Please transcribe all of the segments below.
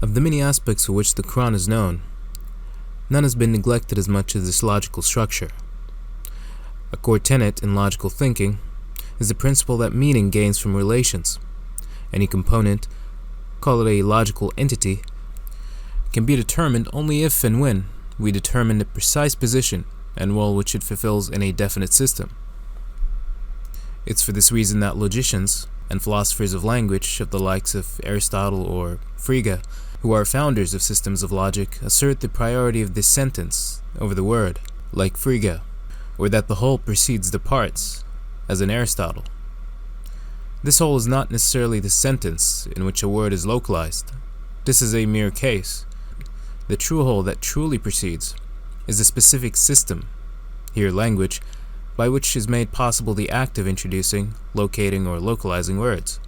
Of the many aspects for which the Quran is known, none has been neglected as much as its logical structure. A core tenet in logical thinking is the principle that meaning gains from relations. Any component, call it a logical entity, can be determined only if and when we determine the precise position and role which it fulfills in a definite system. It's for this reason that logicians and philosophers of language of the likes of Aristotle or Frege, who are founders of systems of logic, assert the priority of this sentence over the word, like Frege, or that the whole precedes the parts, as in Aristotle. This whole is not necessarily the sentence in which a word is localized. This is a mere case. The true whole that truly precedes is the specific system, here language, by which is made possible the act of introducing, locating, or localizing words.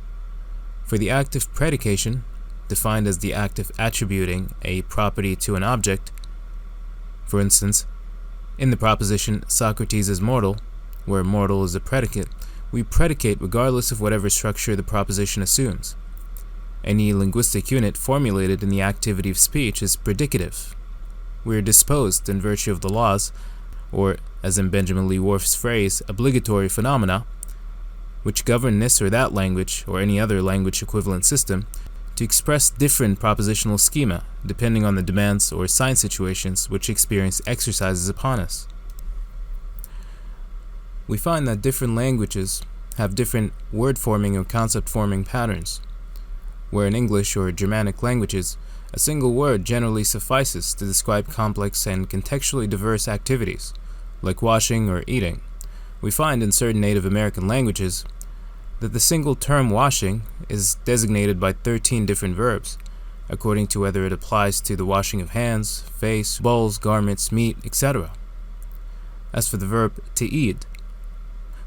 For the act of predication, defined as the act of attributing a property to an object, for instance, in the proposition Socrates is mortal, where mortal is a predicate, we predicate regardless of whatever structure the proposition assumes. Any linguistic unit formulated in the activity of speech is predicative. We are disposed, in virtue of the laws, or, as in Benjamin Lee Whorf's phrase, obligatory phenomena, which govern this or that language or any other language equivalent system, to express different propositional schema depending on the demands or sign situations which experience exercises upon us. We find that different languages have different word-forming or concept-forming patterns, where in English or Germanic languages, a single word generally suffices to describe complex and contextually diverse activities, like washing or eating. We find in certain Native American languages that the single term washing is designated by 13 different verbs, according to whether it applies to the washing of hands, face, bowls, garments, meat, etc. As for the verb to eat,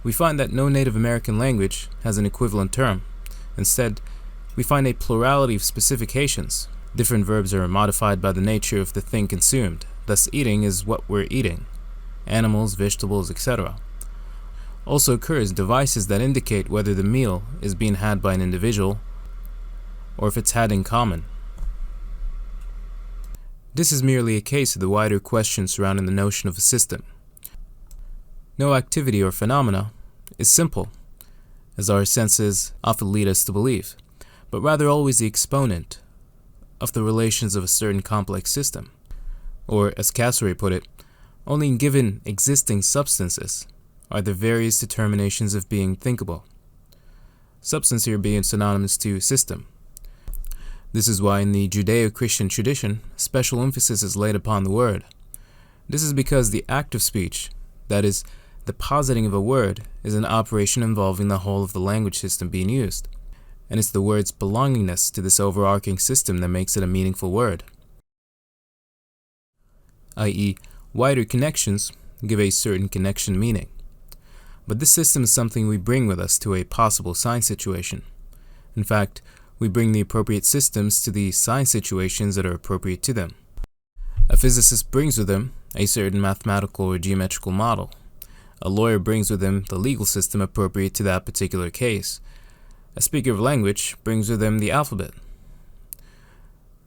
we find that no Native American language has an equivalent term. Instead, we find a plurality of specifications. Different verbs are modified by the nature of the thing consumed. Thus, eating is what we're eating. Animals, vegetables, etc. Also occurs devices that indicate whether the meal is being had by an individual or if it's had in common. This is merely a case of the wider question surrounding the notion of a system. No activity or phenomena is simple, as our senses often lead us to believe, but rather always the exponent of the relations of a certain complex system. Or, as Cassary put it, only in given existing substances are there various determinations of being thinkable. Substance here being synonymous to system. This is why in the Judeo-Christian tradition, special emphasis is laid upon the word. This is because the act of speech, that is, the positing of a word, is an operation involving the whole of the language system being used, and it's the word's belongingness to this overarching system that makes it a meaningful word. I.e., wider connections give a certain connection meaning. But this system is something we bring with us to a possible sign situation. In fact, we bring the appropriate systems to the sign situations that are appropriate to them. A physicist brings with him a certain mathematical or geometrical model. A lawyer brings with him the legal system appropriate to that particular case. A speaker of language brings with him the alphabet.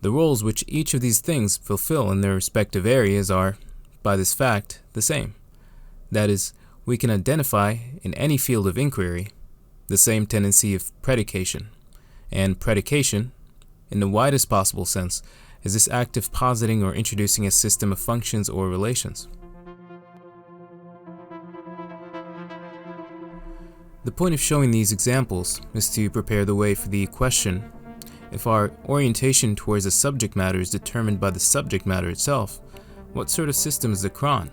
The roles which each of these things fulfill in their respective areas are, by this fact, the same. That is, we can identify in any field of inquiry the same tendency of predication, and predication, in the widest possible sense, is this act of positing or introducing a system of functions or relations. The point of showing these examples is to prepare the way for the question: if our orientation towards a subject matter is determined by the subject matter itself, what sort of system is the Quran?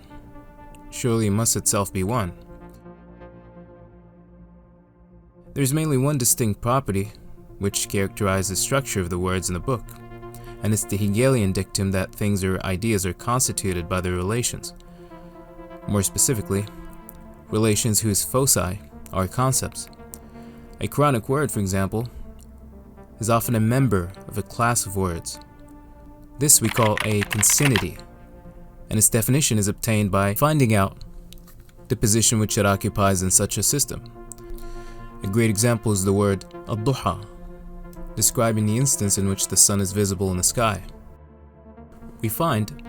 Surely it must itself be one. There is mainly one distinct property which characterizes the structure of the words in the book, and it's the Hegelian dictum that things or ideas are constituted by their relations. More specifically, relations whose foci are concepts. A Quranic word, for example, is often a member of a class of words. This we call a consinity, and its definition is obtained by finding out the position which it occupies in such a system. A great example is the word ad-duha, describing the instance in which the sun is visible in the sky. We find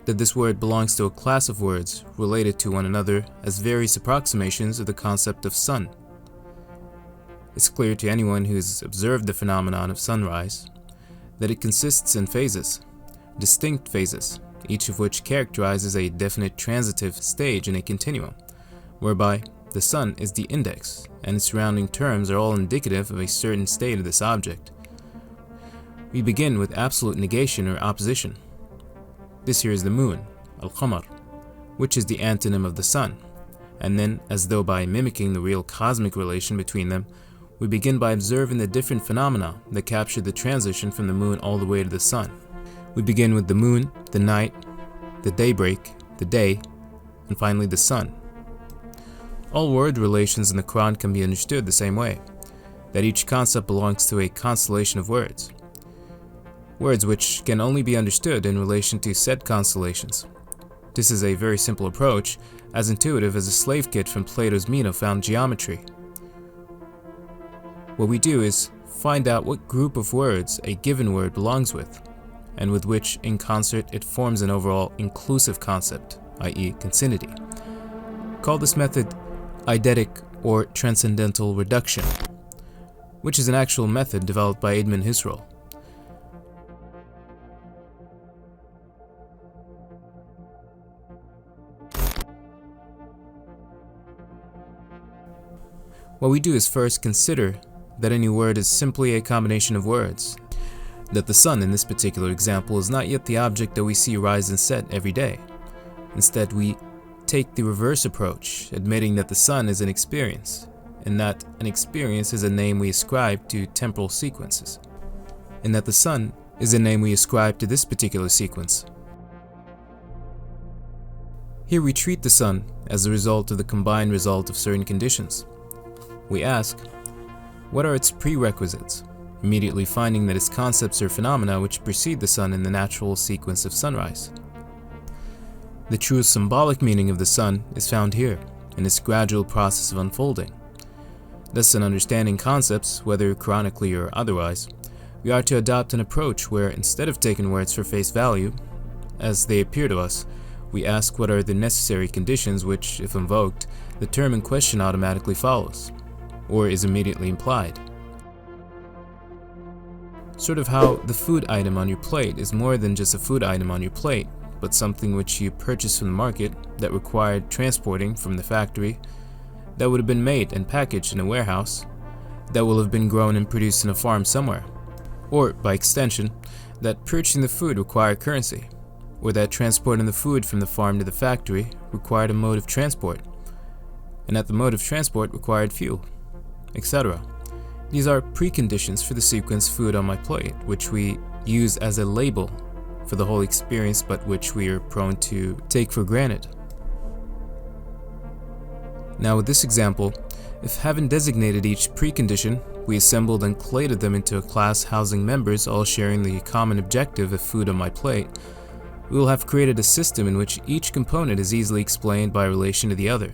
that this word belongs to a class of words related to one another as various approximations of the concept of sun. It's clear to anyone who has observed the phenomenon of sunrise that it consists in phases, distinct phases, each of which characterizes a definite transitive stage in a continuum, whereby the sun is the index, and its surrounding terms are all indicative of a certain state of this object. We begin with absolute negation or opposition. This here is the moon, al-Qamar, which is the antonym of the sun, and then, as though by mimicking the real cosmic relation between them, we begin by observing the different phenomena that capture the transition from the moon all the way to the sun. We begin with the moon, the night, the daybreak, the day, and finally the sun. All word relations in the Quran can be understood the same way, that each concept belongs to a constellation of words. Words which can only be understood in relation to said constellations. This is a very simple approach, as intuitive as a slave kit from Plato's Meno found geometry. What we do is find out what group of words a given word belongs with, and with which in concert it forms an overall inclusive concept, i.e. concinnity. Call this method eidetic or transcendental reduction, which is an actual method developed by Edmund Husserl. What we do is first consider that any word is simply a combination of words, that the sun in this particular example is not yet the object that we see rise and set every day. Instead, we take the reverse approach, admitting that the sun is an experience, and that an experience is a name we ascribe to temporal sequences, and that the sun is a name we ascribe to this particular sequence. Here we treat the sun as the result of the combined result of certain conditions. We ask, what are its prerequisites? Immediately finding that its concepts are phenomena which precede the sun in the natural sequence of sunrise. The true symbolic meaning of the sun is found here, in its gradual process of unfolding. Thus, in understanding concepts, whether chronically or otherwise, we are to adopt an approach where, instead of taking words for face value, as they appear to us, we ask what are the necessary conditions which, if invoked, the term in question automatically follows, or is immediately implied. Sort of how the food item on your plate is more than just a food item on your plate, but something which you purchased from the market that required transporting from the factory, that would have been made and packaged in a warehouse, that will have been grown and produced in a farm somewhere, or, by extension, that purchasing the food required currency, or that transporting the food from the farm to the factory required a mode of transport, and that the mode of transport required fuel, etc. These are preconditions for the sequence food on my plate, which we use as a label for the whole experience, but which we are prone to take for granted. Now with this example, if having designated each precondition, we assembled and collated them into a class housing members all sharing the common objective of food on my plate, we will have created a system in which each component is easily explained by relation to the other,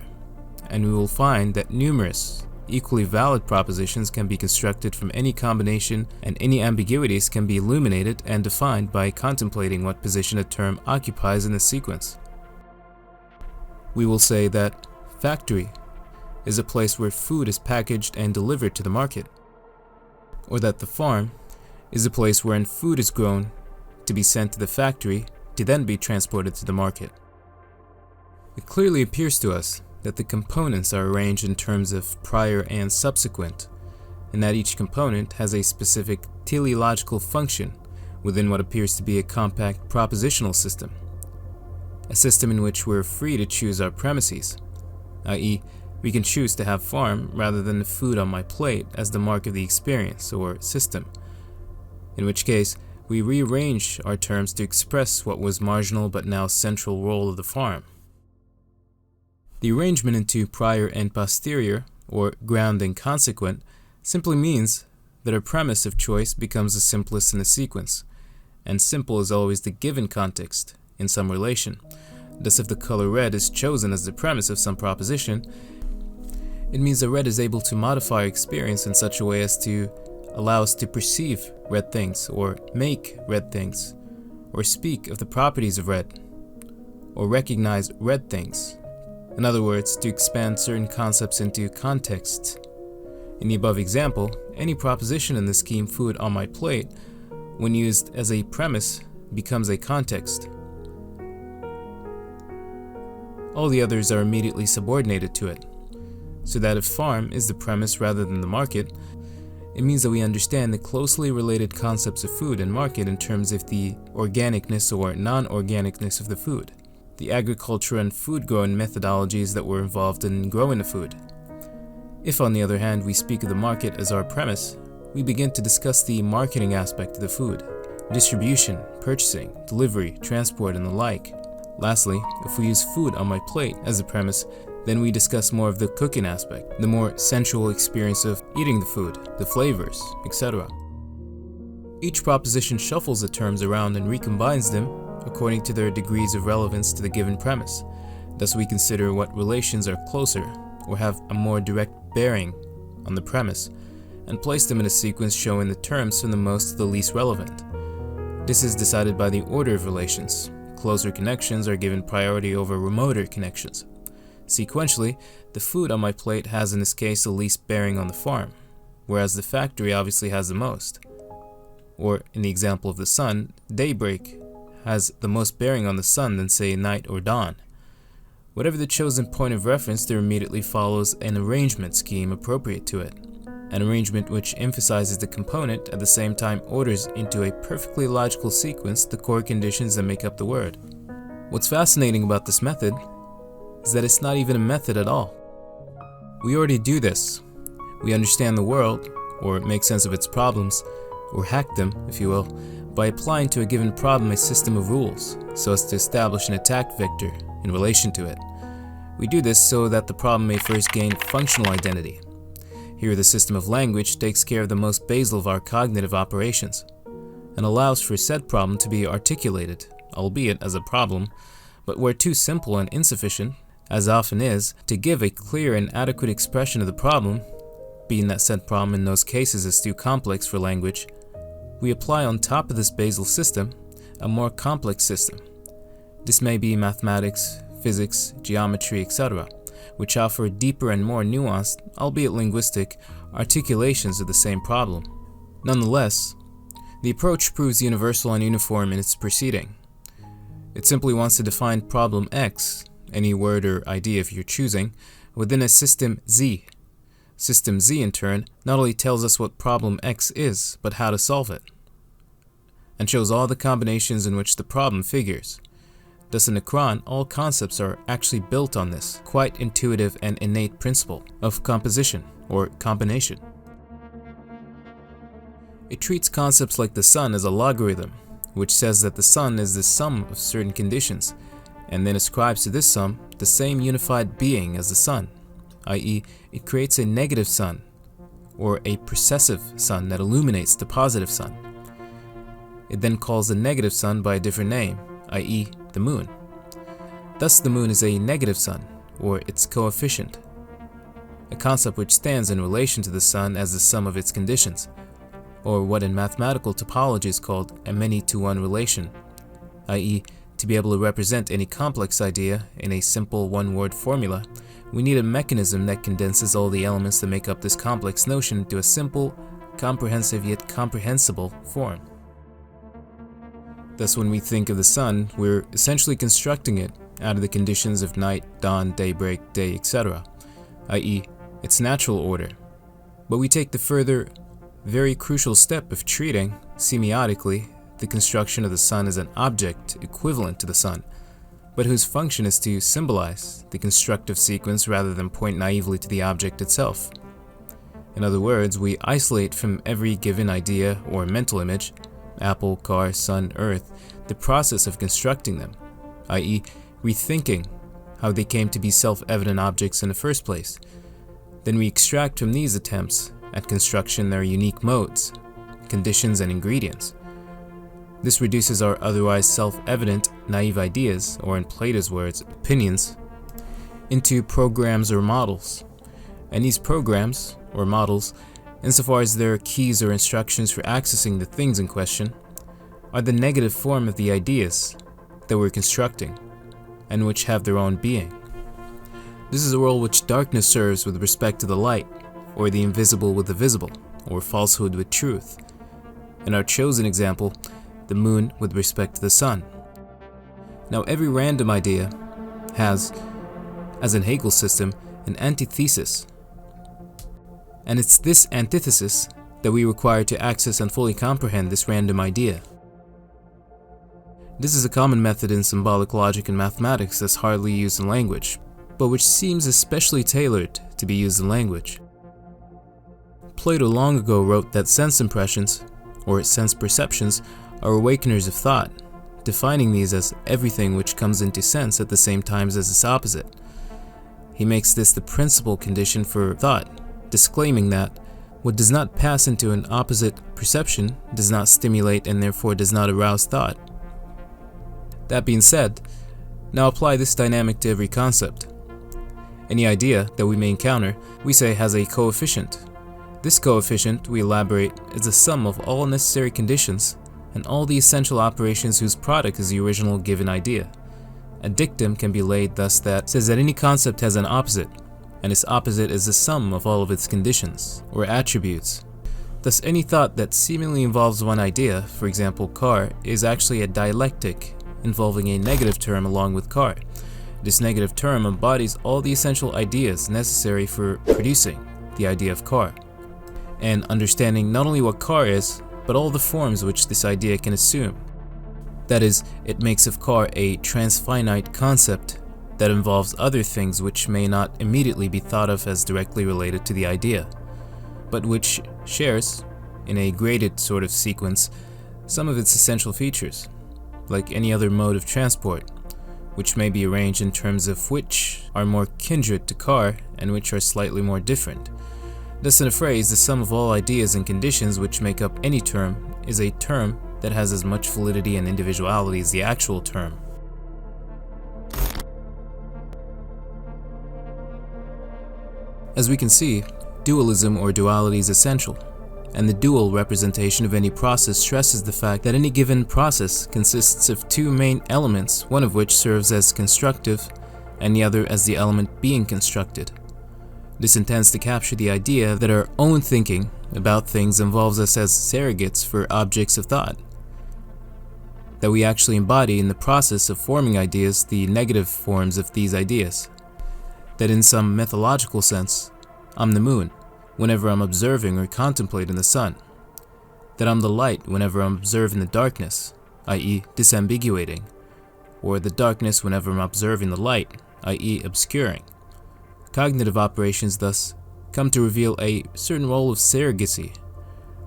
and we will find that numerous, equally valid propositions can be constructed from any combination, and any ambiguities can be illuminated and defined by contemplating what position a term occupies in the sequence. We will say that factory is a place where food is packaged and delivered to the market, or that the farm is a place wherein food is grown to be sent to the factory to then be transported to the market. It clearly appears to us that the components are arranged in terms of prior and subsequent, and that each component has a specific teleological function within what appears to be a compact propositional system, a system in which we're free to choose our premises, i.e., we can choose to have farm rather than the food on my plate as the mark of the experience or system, in which case we rearrange our terms to express what was marginal but now central role of the farm. The arrangement into prior and posterior, or ground and consequent, simply means that our premise of choice becomes the simplest in the sequence, and simple is always the given context in some relation. Thus, if the color red is chosen as the premise of some proposition, it means that red is able to modify our experience in such a way as to allow us to perceive red things, or make red things, or speak of the properties of red, or recognize red things. In other words, to expand certain concepts into contexts. In the above example, any proposition in the scheme food on my plate, when used as a premise, becomes a context. All the others are immediately subordinated to it, so that if farm is the premise rather than the market, it means that we understand the closely related concepts of food and market in terms of the organicness or non-organicness of the food, the agriculture and food growing methodologies that were involved in growing the food. If, on the other hand, we speak of the market as our premise, we begin to discuss the marketing aspect of the food, distribution, purchasing, delivery, transport, and the like. Lastly, if we use food on my plate as the premise, then we discuss more of the cooking aspect, the more sensual experience of eating the food, the flavors, etc. Each proposition shuffles the terms around and recombines them according to their degrees of relevance to the given premise. Thus we consider what relations are closer or have a more direct bearing on the premise, and place them in a sequence showing the terms from the most to the least relevant. This is decided by the order of relations. Closer connections are given priority over remoter connections. Sequentially, the food on my plate has in this case the least bearing on the farm, whereas the factory obviously has the most. Or, in the example of the sun, daybreak has the most bearing on the sun than, say, night or dawn. Whatever the chosen point of reference, there immediately follows an arrangement scheme appropriate to it. An arrangement which emphasizes the component, at the same time orders into a perfectly logical sequence the core conditions that make up the word. What's fascinating about this method is that it's not even a method at all. We already do this. We understand the world, or make sense of its problems, or hack them, if you will, by applying to a given problem a system of rules, so as to establish an attack vector in relation to it. We do this so that the problem may first gain functional identity. Here the system of language takes care of the most basal of our cognitive operations, and allows for said problem to be articulated, albeit as a problem, but where too simple and insufficient, as often is, to give a clear and adequate expression of the problem, being that said problem in those cases is too complex for language, we apply on top of this basal system a more complex system. This may be mathematics, physics, geometry, etc., which offer deeper and more nuanced, albeit linguistic, articulations of the same problem. Nonetheless, the approach proves universal and uniform in its proceeding. It simply wants to define problem X, any word or idea if you're choosing, within a system Z. System Z, in turn, not only tells us what problem X is, but how to solve it, and shows all the combinations in which the problem figures. Thus in the Quran, all concepts are actually built on this quite intuitive and innate principle of composition or combination. It treats concepts like the sun as a logarithm, which says that the sun is the sum of certain conditions, and then ascribes to this sum the same unified being as the sun, i.e., it creates a negative sun, or a precessive sun that illuminates the positive sun. It then calls the negative sun by a different name, i.e., the moon. Thus the moon is a negative sun, or its coefficient, a concept which stands in relation to the sun as the sum of its conditions, or what in mathematical topology is called a many-to-one relation, i.e., to be able to represent any complex idea in a simple one-word formula, we need a mechanism that condenses all the elements that make up this complex notion into a simple, comprehensive yet comprehensible form. Thus, when we think of the sun, we're essentially constructing it out of the conditions of night, dawn, daybreak, day, etc., i.e., its natural order. But we take the further, very crucial step of treating, semiotically, the construction of the sun as an object equivalent to the sun, but whose function is to symbolize the constructive sequence rather than point naively to the object itself. In other words, we isolate from every given idea or mental image, apple, car, sun, earth, the process of constructing them, i.e., rethinking how they came to be self-evident objects in the first place. Then we extract from these attempts at construction their unique modes, conditions, and ingredients. This reduces our otherwise self-evident, naive ideas, or in Plato's words, opinions, into programs or models. And these programs, or models, insofar as their keys or instructions for accessing the things in question, are the negative form of the ideas that we're constructing, and which have their own being. This is a role which darkness serves with respect to the light, or the invisible with the visible, or falsehood with truth. In our chosen example, the moon with respect to the sun. Now every random idea has, as in Hegel's system, an antithesis. And it's this antithesis that we require to access and fully comprehend this random idea. This is a common method in symbolic logic and mathematics that's hardly used in language, but which seems especially tailored to be used in language. Plato long ago wrote that sense impressions, or sense perceptions, are awakeners of thought, defining these as everything which comes into sense at the same time as its opposite. He makes this the principal condition for thought, disclaiming that what does not pass into an opposite perception does not stimulate and therefore does not arouse thought. That being said, now apply this dynamic to every concept. Any idea that we may encounter, we say has a coefficient. This coefficient, we elaborate, is the sum of all necessary conditions and all the essential operations whose product is the original given idea. A dictum can be laid thus that says that any concept has an opposite, and its opposite is the sum of all of its conditions, or attributes. Thus any thought that seemingly involves one idea, for example car, is actually a dialectic involving a negative term along with car. This negative term embodies all the essential ideas necessary for producing the idea of car, and understanding not only what car is, but all the forms which this idea can assume. That is, it makes of car a transfinite concept that involves other things which may not immediately be thought of as directly related to the idea, but which shares, in a graded sort of sequence, some of its essential features, like any other mode of transport, which may be arranged in terms of which are more kindred to car and which are slightly more different. Thus in a phrase, the sum of all ideas and conditions which make up any term is a term that has as much validity and individuality as the actual term. As we can see, dualism or duality is essential, and the dual representation of any process stresses the fact that any given process consists of two main elements, one of which serves as constructive and the other as the element being constructed. This intends to capture the idea that our own thinking about things involves us as surrogates for objects of thought, that we actually embody in the process of forming ideas the negative forms of these ideas, that in some methodological sense, I'm the moon whenever I'm observing or contemplating the sun, that I'm the light whenever I'm observing the darkness, i.e. disambiguating, or the darkness whenever I'm observing the light, i.e. obscuring. Cognitive operations thus come to reveal a certain role of surrogacy,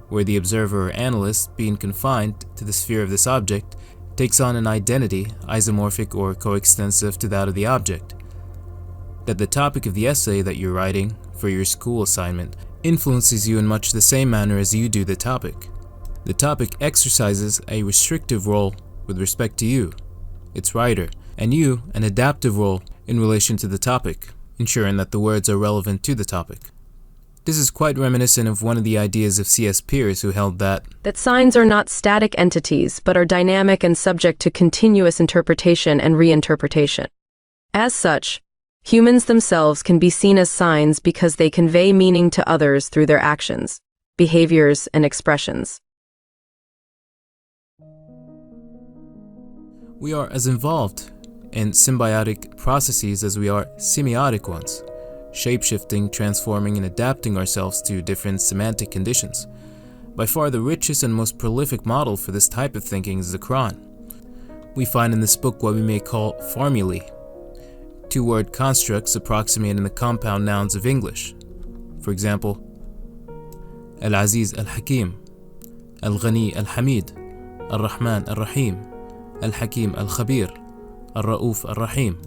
where the observer or analyst, being confined to the sphere of this object, takes on an identity isomorphic or coextensive to that of the object, that the topic of the essay that you're writing for your school assignment influences you in much the same manner as you do the topic. The topic exercises a restrictive role with respect to you, its writer, and you an adaptive role in relation to the topic, ensuring that the words are relevant to the topic. This is quite reminiscent of one of the ideas of C.S. Peirce, who held that signs are not static entities, but are dynamic and subject to continuous interpretation and reinterpretation. As such, humans themselves can be seen as signs because they convey meaning to others through their actions, behaviors, and expressions. we are as involved in symbiotic processes as we are semiotic ones, shape-shifting, transforming, and adapting ourselves to different semantic conditions. By far the richest and most prolific model for this type of thinking is the Quran. We find in this book what we may call formulae, two-word constructs approximating the compound nouns of English. For example, Al-Aziz Al-Hakim, Al-Ghani Al-Hamid, Al-Rahman Al-Rahim, Al-Hakim Al-Khabir, Al-Ra'uf Al-Rahim.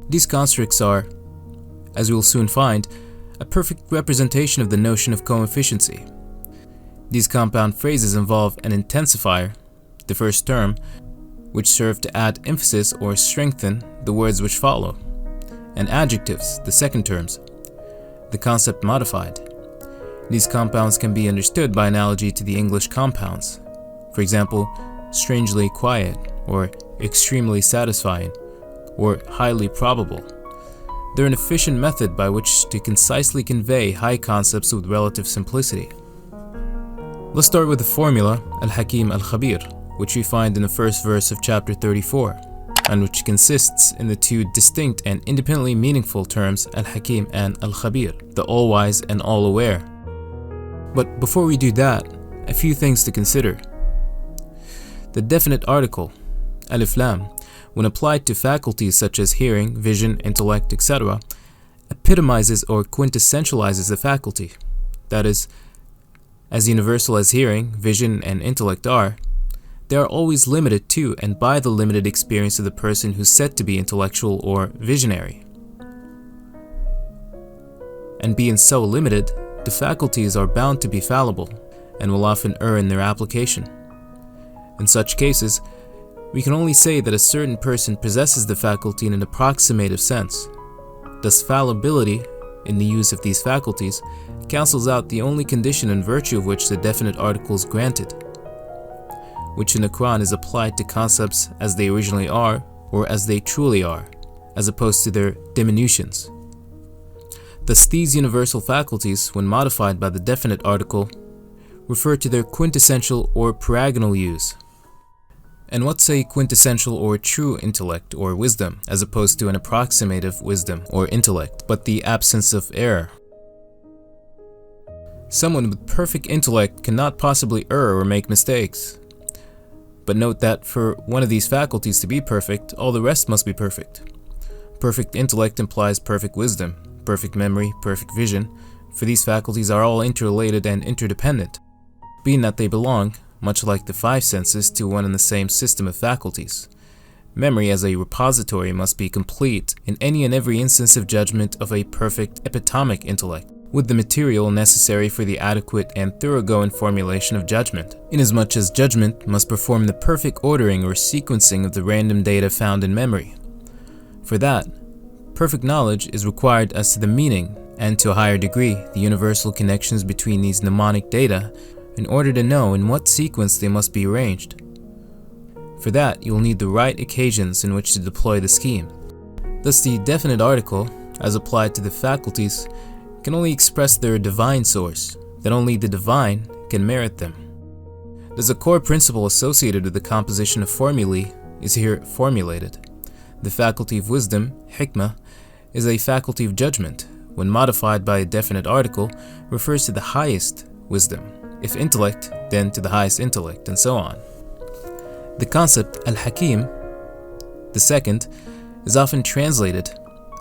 These constructs are, as we will soon find, a perfect representation of the notion of coefficiency. These compound phrases involve an intensifier, the first term, which serve to add emphasis or strengthen the words which follow, and adjectives, the second terms, the concept modified. These compounds can be understood by analogy to the English compounds. For example, strangely quiet, or extremely satisfying, or highly probable. They're an efficient method by which to concisely convey high concepts with relative simplicity. Let's start with the formula Al-Hakim Al-Khabir, which we find in the first verse of chapter 34, and which consists in the two distinct and independently meaningful terms Al-Hakim and Al-Khabir, the all-wise and all-aware. But before we do that, a few things to consider. The definite article, Alif Lam, when applied to faculties such as hearing, vision, intellect, etc., epitomizes or quintessentializes the faculty. That is, as universal as hearing, vision, and intellect are, they are always limited to and by the limited experience of the person who's said to be intellectual or visionary. And being so limited, the faculties are bound to be fallible and will often err in their application. In such cases, we can only say that a certain person possesses the faculty in an approximative sense. Thus, fallibility, in the use of these faculties, cancels out the only condition in virtue of which the definite article is granted, which in the Quran is applied to concepts as they originally are or as they truly are, as opposed to their diminutions. Thus, these universal faculties, when modified by the definite article, refer to their quintessential or paragonal use. And what's a quintessential or true intellect or wisdom, as opposed to an approximative wisdom or intellect, but the absence of error? Someone with perfect intellect cannot possibly err or make mistakes. But note that for one of these faculties to be perfect, all the rest must be perfect. Perfect intellect implies perfect wisdom, perfect memory, perfect vision, for these faculties are all interrelated and interdependent, being that they belong, much like the five senses, to one and the same system of faculties. Memory as a repository must be complete in any and every instance of judgment of a perfect epitomic intellect, with the material necessary for the adequate and thoroughgoing formulation of judgment, inasmuch as judgment must perform the perfect ordering or sequencing of the random data found in memory. For that, perfect knowledge is required as to the meaning and, to a higher degree, the universal connections between these mnemonic data in order to know in what sequence they must be arranged. For that, you will need the right occasions in which to deploy the scheme. Thus, the definite article, as applied to the faculties, can only express their divine source, that only the divine can merit them. Thus, a core principle associated with the composition of formulae is here formulated. The faculty of wisdom, hikmah, is a faculty of judgment, when modified by a definite article, refers to the highest wisdom. If intellect, then to the highest intellect, and so on. The concept Al-Hakim, the second, is often translated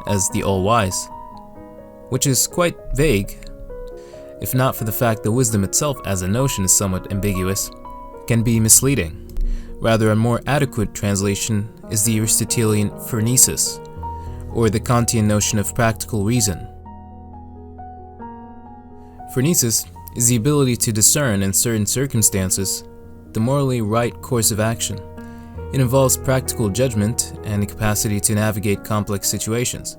as the all-wise, which is quite vague. If not for the fact that wisdom itself as a notion is somewhat ambiguous, can be misleading. Rather, a more adequate translation is the Aristotelian phronesis, or the Kantian notion of practical reason. Phronesis is the ability to discern in certain circumstances the morally right course of action. It involves practical judgment and the capacity to navigate complex situations.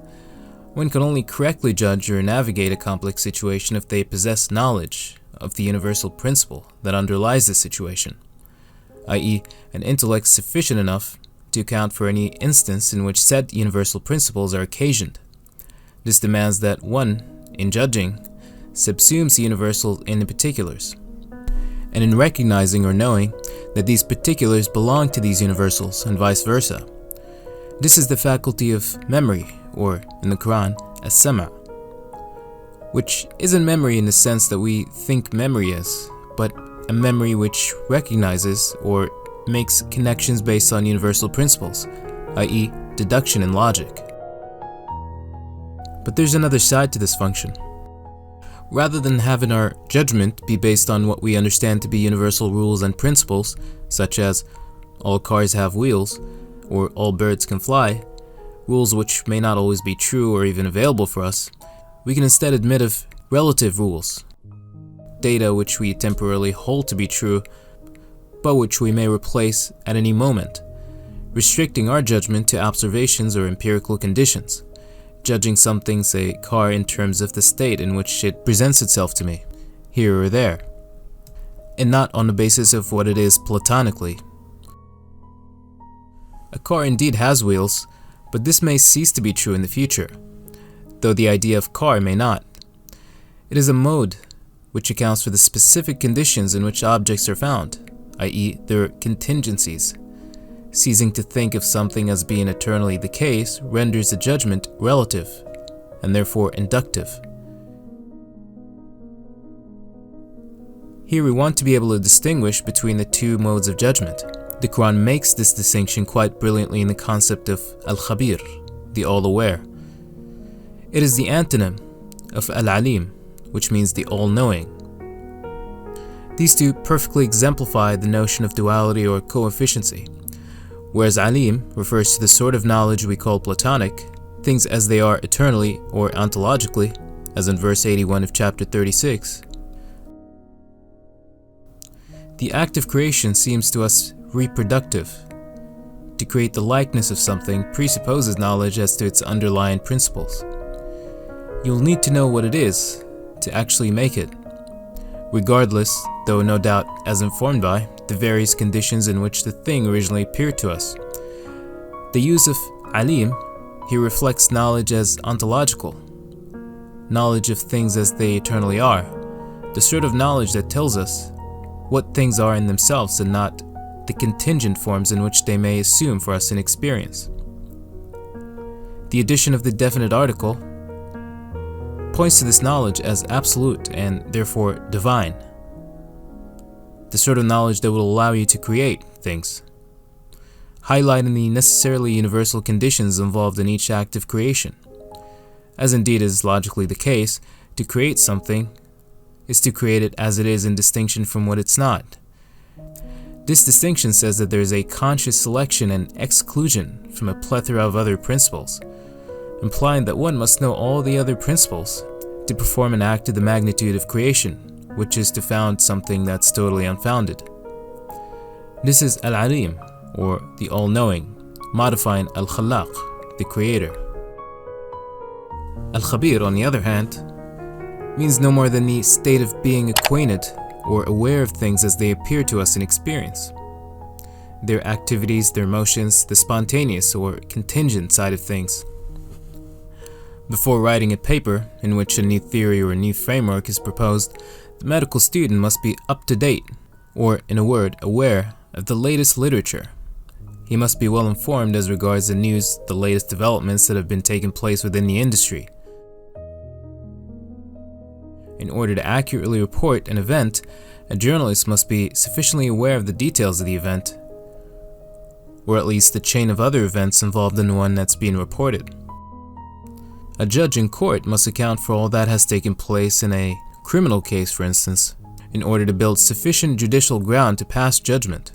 One can only correctly judge or navigate a complex situation if they possess knowledge of the universal principle that underlies the situation, i.e., an intellect sufficient enough to account for any instance in which said universal principles are occasioned. This demands that one, in judging, subsumes the universal in the particulars, and in recognizing or knowing that these particulars belong to these universals and vice versa. This is the faculty of memory, or in the Quran, as-sama', which isn't memory in the sense that we think memory is, but a memory which recognizes or makes connections based on universal principles, i.e., deduction and logic. But there's another side to this function. Rather than having our judgment be based on what we understand to be universal rules and principles, such as all cars have wheels, or all birds can fly, rules which may not always be true or even available for us, we can instead admit of relative rules, data which we temporarily hold to be true, but which we may replace at any moment, restricting our judgment to observations or empirical conditions, judging something, say car, in terms of the state in which it presents itself to me, here or there, and not on the basis of what it is platonically. A car indeed has wheels, but this may cease to be true in the future, though the idea of car may not. It is a mode which accounts for the specific conditions in which objects are found, i.e., their contingencies. Ceasing to think of something as being eternally the case renders the judgment relative, and therefore inductive. Here we want to be able to distinguish between the two modes of judgment. The Quran makes this distinction quite brilliantly in the concept of al-Khabir, the all-aware. It is the antonym of al-Alim, which means the all-knowing. These two perfectly exemplify the notion of duality or coefficiency, whereas Alim refers to the sort of knowledge we call Platonic, things as they are eternally or ontologically, as in verse 81 of chapter 36. The act of creation seems to us reproductive. To create the likeness of something presupposes knowledge as to its underlying principles. You'll need to know what it is to actually make it, regardless, though no doubt as informed by, the various conditions in which the thing originally appeared to us. The use of Alim here reflects knowledge as ontological, knowledge of things as they eternally are, the sort of knowledge that tells us what things are in themselves and not the contingent forms in which they may assume for us in experience. The addition of the definite article points to this knowledge as absolute and therefore divine, the sort of knowledge that will allow you to create things, highlighting the necessarily universal conditions involved in each act of creation. As indeed is logically the case, to create something is to create it as it is in distinction from what it's not. This distinction says that there is a conscious selection and exclusion from a plethora of other principles, implying that one must know all the other principles to perform an act of the magnitude of creation, which is to found something that's totally unfounded. This is Al-Alim, or the all-knowing, modifying Al-Khallaq, the creator. Al-Khabir, on the other hand, means no more than the state of being acquainted or aware of things as they appear to us in experience. Their activities, their motions, the spontaneous or contingent side of things. Before writing a paper in which a new theory or a new framework is proposed, the medical student must be up to date, or in a word, aware of the latest literature. He must be well informed as regards the news, the latest developments that have been taking place within the industry. In order to accurately report an event, a journalist must be sufficiently aware of the details of the event, or at least the chain of other events involved in the one that's being reported. A judge in court must account for all that has taken place in a criminal case, for instance, in order to build sufficient judicial ground to pass judgment.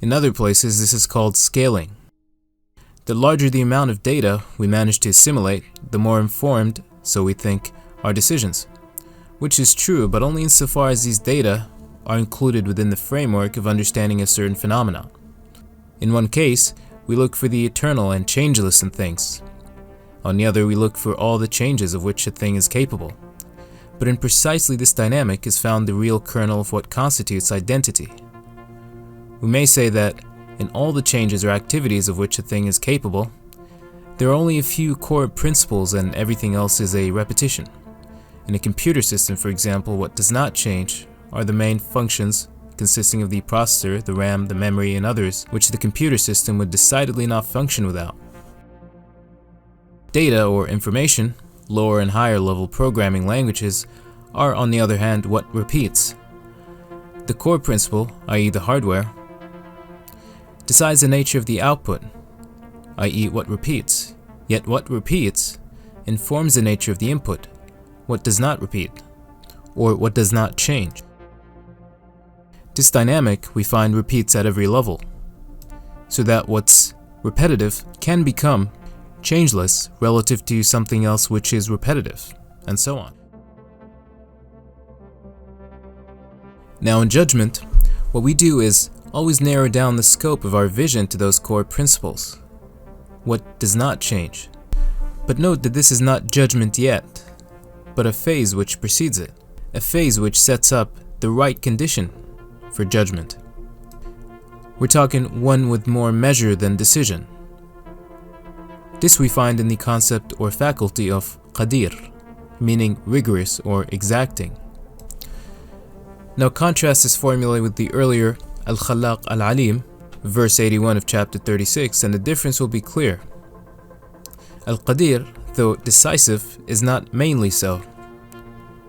In other places, this is called scaling. The larger the amount of data we manage to assimilate, the more informed, so we think, our decisions, which is true, but only insofar as these data are included within the framework of understanding a certain phenomenon. In one case, we look for the eternal and changeless in things. On the other, we look for all the changes of which a thing is capable. But in precisely this dynamic is found the real kernel of what constitutes identity. We may say that in all the changes or activities of which a thing is capable, there are only a few core principles and everything else is a repetition. In a computer system, for example, what does not change are the main functions consisting of the processor, the RAM, the memory, and others, which the computer system would decidedly not function without. Data or information, lower and higher level programming languages, are on the other hand what repeats. The core principle, i.e. the hardware, decides the nature of the output, i.e. what repeats, yet what repeats informs the nature of the input, what does not repeat, or what does not change. This dynamic we find repeats at every level, so that what's repetitive can become changeless relative to something else which is repetitive, and so on. Now in judgment, what we do is always narrow down the scope of our vision to those core principles, what does not change. But note that this is not judgment yet, but a phase which precedes it. a phase which sets up the right condition for judgment. We're talking one with more measure than decision. This we find in the concept or faculty of qadir, meaning rigorous or exacting. Now contrast this formula with the earlier al-Khallaq al-Alim, verse 81 of chapter 36, and the difference will be clear. Al-Qadir, though decisive, is not mainly so,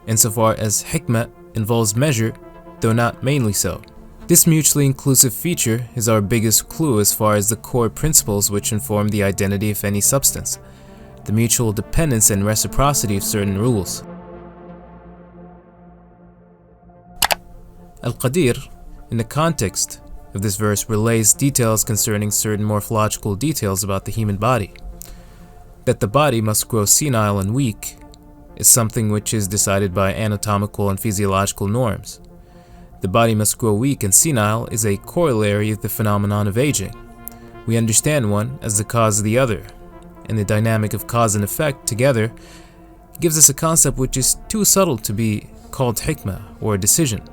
insofar as hikmah involves measure, though not mainly so. This mutually inclusive feature is our biggest clue as far as the core principles which inform the identity of any substance, the mutual dependence and reciprocity of certain rules. Al-Qadir, in the context of this verse, relays details concerning certain morphological details about the human body. That the body must grow senile and weak is something which is decided by anatomical and physiological norms. The body must grow weak and senile is a corollary of the phenomenon of aging. We understand one as the cause of the other, and the dynamic of cause and effect together gives us a concept which is too subtle to be called hikmah or decision.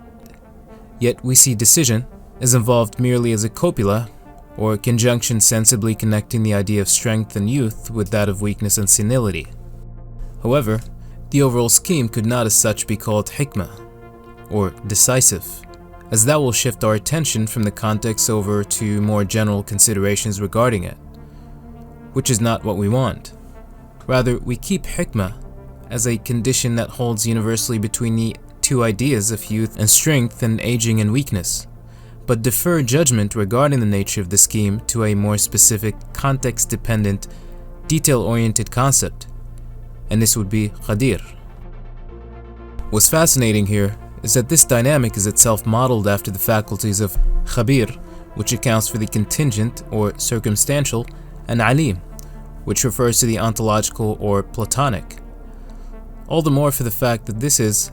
Yet we see decision as involved merely as a copula or a conjunction sensibly connecting the idea of strength and youth with that of weakness and senility. However, the overall scheme could not as such be called hikmah or decisive, as that will shift our attention from the context over to more general considerations regarding it, which is not what we want. Rather, we keep hikmah as a condition that holds universally between the two ideas of youth and strength and aging and weakness, but defer judgment regarding the nature of the scheme to a more specific, context-dependent, detail-oriented concept, and this would be qadir. What's fascinating here is that this dynamic is itself modeled after the faculties of khabir, which accounts for the contingent or circumstantial, and alim, which refers to the ontological or platonic. All the more for the fact that this is,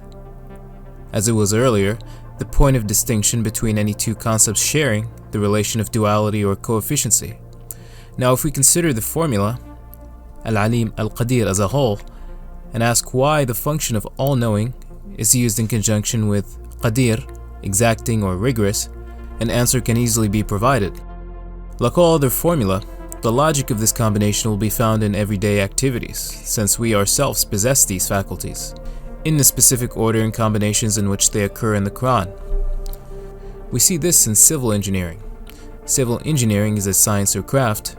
as it was earlier, the point of distinction between any two concepts sharing the relation of duality or coefficiency. Now, if we consider the formula al-Alim al-Qadir as a whole, and ask why the function of all-knowing is used in conjunction with qadir, exacting or rigorous, an answer can easily be provided. Like all other formula, the logic of this combination will be found in everyday activities, since we ourselves possess these faculties, in the specific order and combinations in which they occur in the Quran. We see this in civil engineering. Civil engineering is a science or craft,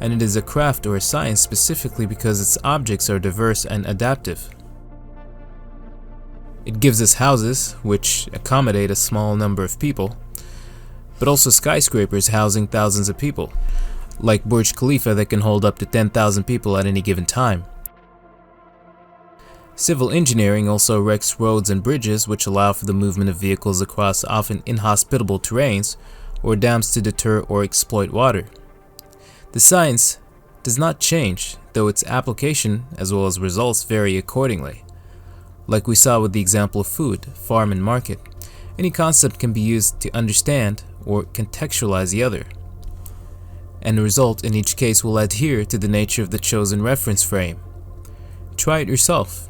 and it is a craft or a science specifically because its objects are diverse and adaptive. It gives us houses, which accommodate a small number of people, but also skyscrapers housing thousands of people, like Burj Khalifa that can hold up to 10,000 people at any given time. Civil engineering also erects roads and bridges which allow for the movement of vehicles across often inhospitable terrains, or dams to deter or exploit water. The science does not change, though its application as well as results vary accordingly. Like we saw with the example of food, farm, and market, any concept can be used to understand or contextualize the other, and the result in each case will adhere to the nature of the chosen reference frame. Try it yourself.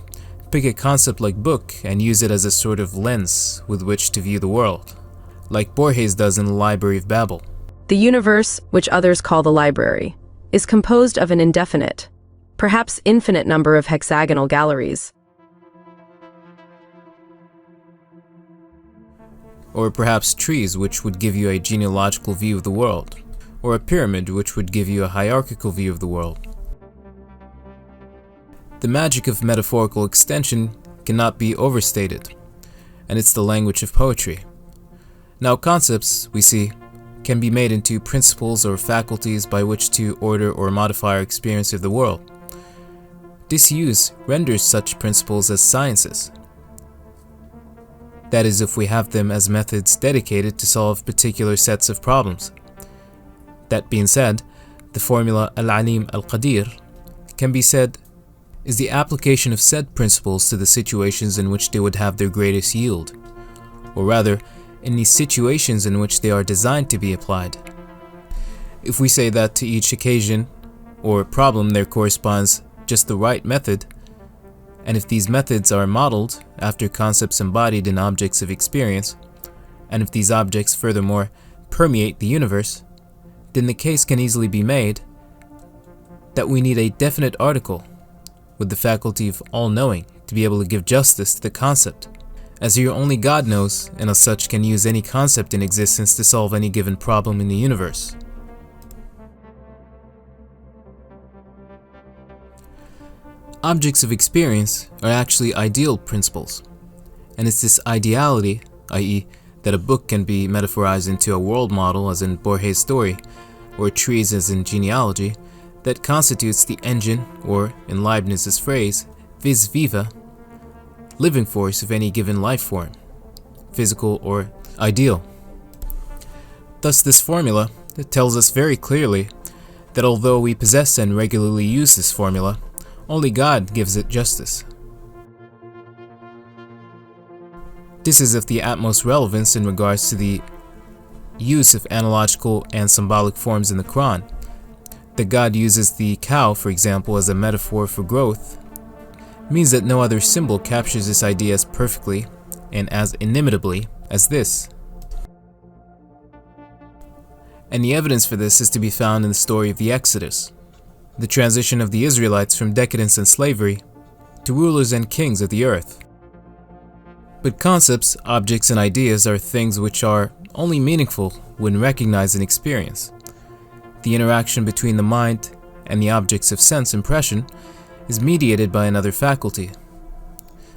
Pick a concept like book and use it as a sort of lens with which to view the world, like Borges does in the Library of Babel. The universe, which others call the library, is composed of an indefinite, perhaps infinite number of hexagonal galleries. Or perhaps trees, which would give you a genealogical view of the world, or a pyramid, which would give you a hierarchical view of the world. The magic of metaphorical extension cannot be overstated, and it's the language of poetry. Now, concepts, we see, can be made into principles or faculties by which to order or modify our experience of the world. Disuse renders such principles as sciences. That is, if we have them as methods dedicated to solve particular sets of problems. That being said, the formula al-Alim al-Qadir can be said is the application of said principles to the situations in which they would have their greatest yield, or rather, in the situations in which they are designed to be applied. If we say that to each occasion or problem there corresponds just the right method, And if these methods are modeled after concepts embodied in objects of experience, and if these objects furthermore permeate the universe, then the case can easily be made that we need a definite article with the faculty of all-knowing to be able to give justice to the concept, as here only God knows, and as such can use any concept in existence to solve any given problem in the universe. Objects of experience are actually ideal principles, and it's this ideality, i.e., that a book can be metaphorized into a world model as in Borges' story, or trees as in genealogy, that constitutes the engine, or in Leibniz's phrase, vis viva, living force of any given life form, physical or ideal. Thus this formula tells us very clearly that although we possess and regularly use this formula, only God gives it justice. This is of the utmost relevance in regards to the use of analogical and symbolic forms in the Quran. That God uses the cow, for example, as a metaphor for growth means that no other symbol captures this idea as perfectly and as inimitably as this. And the evidence for this is to be found in the story of the Exodus, the transition of the Israelites from decadence and slavery to rulers and kings of the earth. But concepts, objects, and ideas are things which are only meaningful when recognized in experience. The interaction between the mind and the objects of sense impression is mediated by another faculty,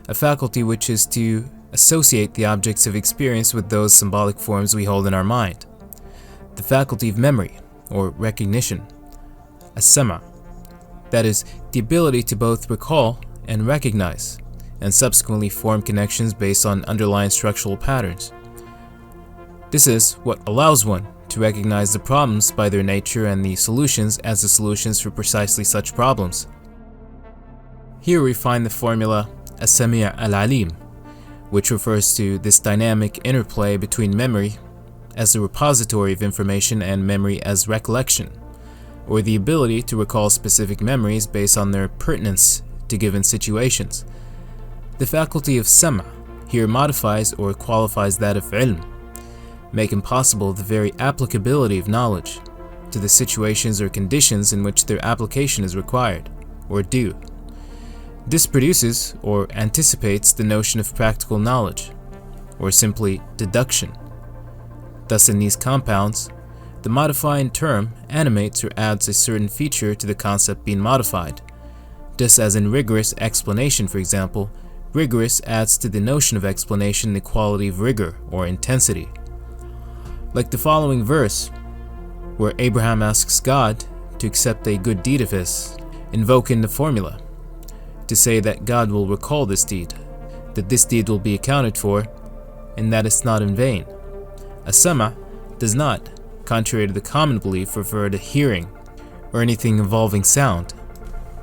a faculty which is to associate the objects of experience with those symbolic forms we hold in our mind, the faculty of memory, or recognition, as-sama, that is, the ability to both recall and recognize, and subsequently form connections based on underlying structural patterns. This is what allows one to recognize the problems by their nature and the solutions as the solutions for precisely such problems. Here we find the formula as-Sami' al-Alim, which refers to this dynamic interplay between memory as the repository of information and memory as recollection, or the ability to recall specific memories based on their pertinence to given situations. The faculty of Sama' here modifies or qualifies that of ilm, making possible the very applicability of knowledge to the situations or conditions in which their application is required, or due. This produces or anticipates the notion of practical knowledge, or simply deduction. Thus in these compounds, the modifying term animates or adds a certain feature to the concept being modified, just as in rigorous explanation, for example, rigorous adds to the notion of explanation the quality of rigor or intensity. Like the following verse, where Abraham asks God to accept a good deed of his, invoking the formula, to say that God will recall this deed, that this deed will be accounted for, and that it's not in vain. As-Sama' does not, contrary to the common belief, refer to hearing or anything involving sound,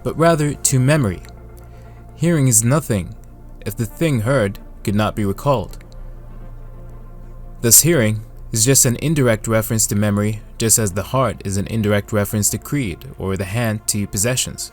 but rather to memory. Hearing is nothing if the thing heard could not be recalled. Thus hearing is just an indirect reference to memory, just as the heart is an indirect reference to creed or the hand to possessions.